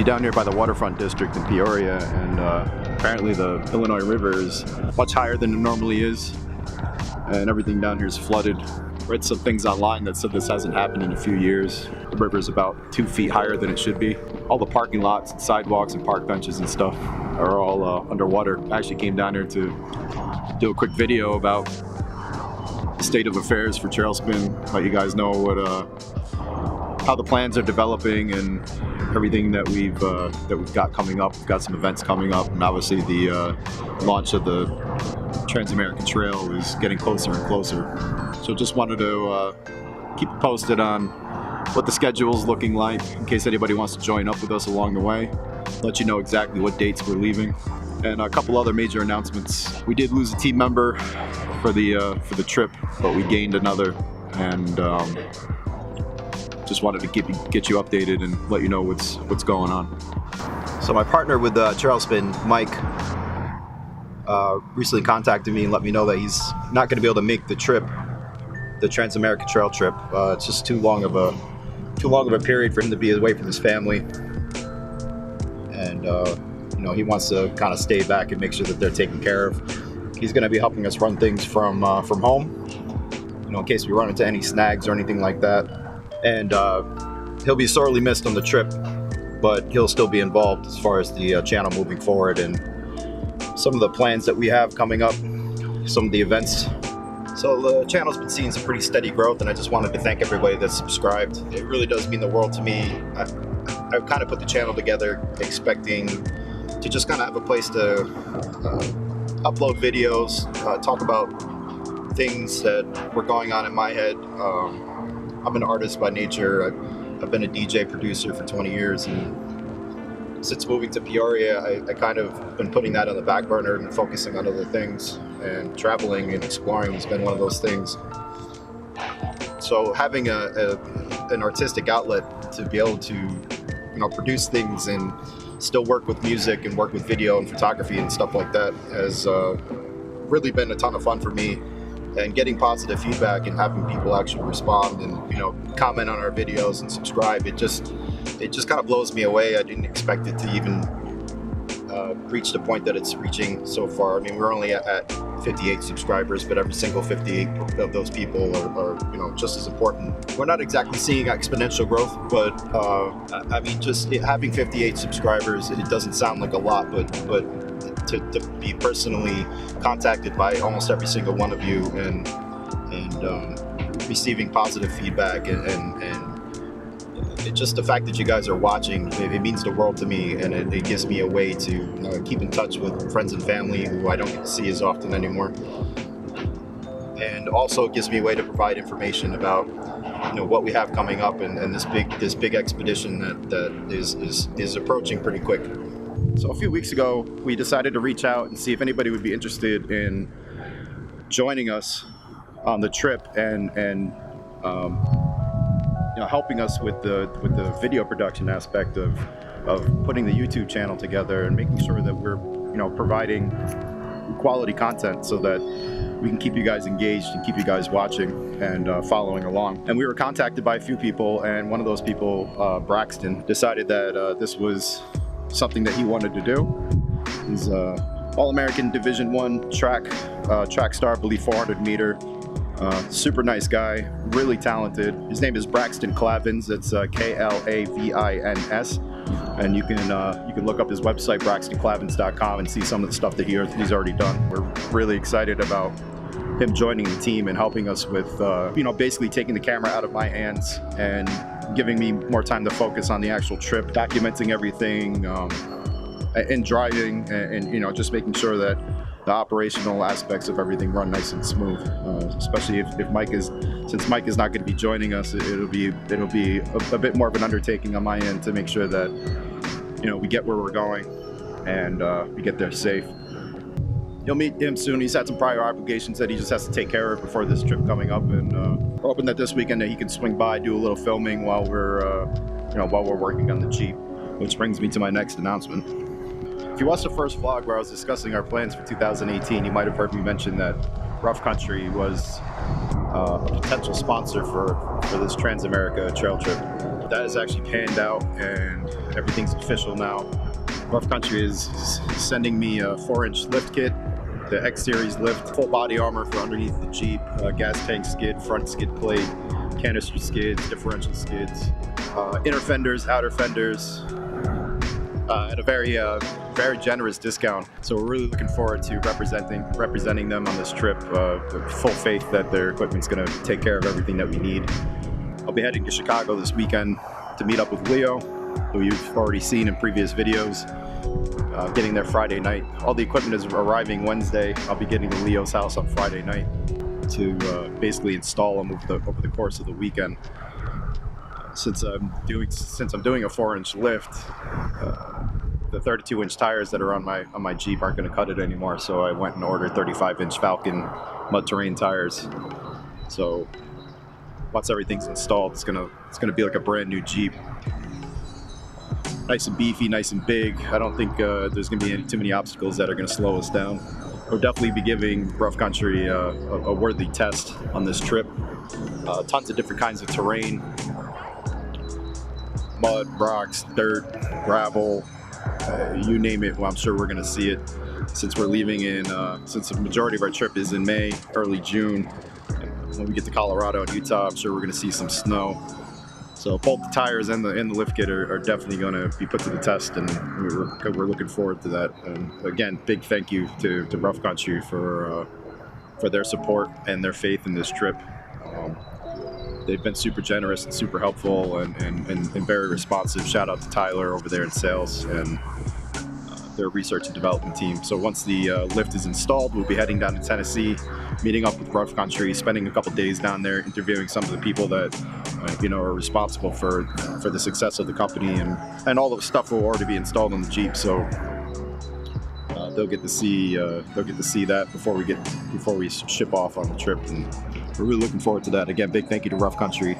actually down here by the waterfront district in Peoria, and apparently the Illinois River is much higher than it normally is, and everything down here is flooded. Read some things online that said this hasn't happened in a few years. The river is about 2 feet higher than it should be. All the parking lots and sidewalks and park benches and stuff are all underwater. I actually came down here to do a quick video about the state of affairs for Trailspin, let you guys know what how the plans are developing and everything that we've got coming up. We've got some events coming up, and obviously the launch of the Trans-American Trail is getting closer and closer. So just wanted to keep you posted on what the schedule is looking like in case anybody wants to join up with us along the way. Let you know exactly what dates we're leaving. And a couple other major announcements. We did lose a team member for the trip, but we gained another, and just wanted to get you updated and let you know what's going on. So my partner with Trailspin, Mike, recently contacted me and let me know that he's not going to be able to make the trip, the Trans-American Trail trip. It's just too long of a period for him to be away from his family, and he wants to kind of stay back and make sure that they're taken care of. He's going to be helping us run things from home, in case we run into any snags or anything like that. And he'll be sorely missed on the trip, but he'll still be involved as far as the channel moving forward and some of the plans that we have coming up, some of the events. So the channel's been seeing some pretty steady growth, and I just wanted to thank everybody that's subscribed. It really does mean the world to me. I've kind of put the channel together expecting to just kind of have a place to upload videos, talk about things that were going on in my head. I'm an artist by nature. I've been a DJ producer for 20 years, and since moving to Peoria, I kind of been putting that on the back burner and focusing on other things, and traveling and exploring has been one of those things. So having an artistic outlet to be able to produce things and still work with music and work with video and photography and stuff like that has really been a ton of fun for me. And getting positive feedback and having people actually respond and comment on our videos and subscribe, it just kind of blows me away. I didn't expect it to even reach the point that it's reaching so far. I mean, we're only at 58 subscribers, but every single 58 of those people are just as important. We're not exactly seeing exponential growth, but I mean, just having 58 subscribers, it doesn't sound like a lot, but to be personally contacted by almost every single one of you and receiving positive feedback and it just the fact that you guys are watching, it means the world to me, and it gives me a way to keep in touch with friends and family who I don't get to see as often anymore, and also it gives me a way to provide information about what we have coming up and this big expedition that is approaching pretty quick. So a few weeks ago, we decided to reach out and see if anybody would be interested in joining us on the trip and helping us with the video production aspect of putting the YouTube channel together and making sure that we're providing quality content so that we can keep you guys engaged and keep you guys watching and following along. And we were contacted by a few people, and one of those people, Braxton, decided that this was something that he wanted to do. He's All-American Division I track star, I believe 400 meter. Super nice guy, really talented. His name is Braxton Clavins. It's Klavins, and you can look up his website, braxtonclavins.com, and see some of the stuff that he's already done. We're really excited about him joining the team and helping us with basically taking the camera out of my hands and giving me more time to focus on the actual trip, documenting everything, and driving, and just making sure that the operational aspects of everything run nice and smooth. Especially if Mike is not going to be joining us, it'll be a bit more of an undertaking on my end to make sure that we get where we're going and we get there safe. You'll meet him soon. He's had some prior obligations that he just has to take care of before this trip coming up, and we're hoping that this weekend that he can swing by, do a little filming while we're working on the Jeep. Which brings me to my next announcement. If you watched the first vlog where I was discussing our plans for 2018, you might have heard me mention that Rough Country was a potential sponsor for this Trans-America trail trip. That has actually panned out and everything's official now. Rough Country is sending me a 4-inch lift kit, the X Series lift, full body armor for underneath the Jeep, gas tank skid, front skid plate, canister skids, differential skids, inner fenders, outer fenders, at a very generous discount. So we're really looking forward to representing them on this trip. Full faith that their equipment's going to take care of everything that we need. I'll be heading to Chicago this weekend to meet up with Leo, who you've already seen in previous videos. Getting there Friday night. All the equipment is arriving Wednesday. I'll be getting to Leo's house on Friday night to basically install them over the course of the weekend. Since I'm doing a 4-inch lift, the 32-inch tires that are on my Jeep aren't going to cut it anymore. So I went and ordered 35-inch Falcon mud terrain tires. So once everything's installed, it's gonna be like a brand new Jeep. Nice and beefy, nice and big. I don't think there's going to be too many obstacles that are going to slow us down. We'll definitely be giving Rough Country a worthy test on this trip. Tons of different kinds of terrain. Mud, rocks, dirt, gravel, you name it. Well, I'm sure we're going to see it since we're leaving since the majority of our trip is in May, early June. When we get to Colorado and Utah, I'm sure we're going to see some snow. So both the tires and the lift kit are definitely going to be put to the test, and we're looking forward to that. And again, big thank you to Rough Country for their support and their faith in this trip. They've been super generous and super helpful and very responsive. Shout out to Tyler over there in sales and their research and development team. So once the lift is installed, we'll be heading down to Tennessee, meeting up with Rough Country, spending a couple days down there, interviewing some of the people that are responsible for the success of the company, and all the stuff will already be installed on the Jeep. So they'll get to see that before we ship off on the trip, and we're really looking forward to that. Again, big thank you to Rough Country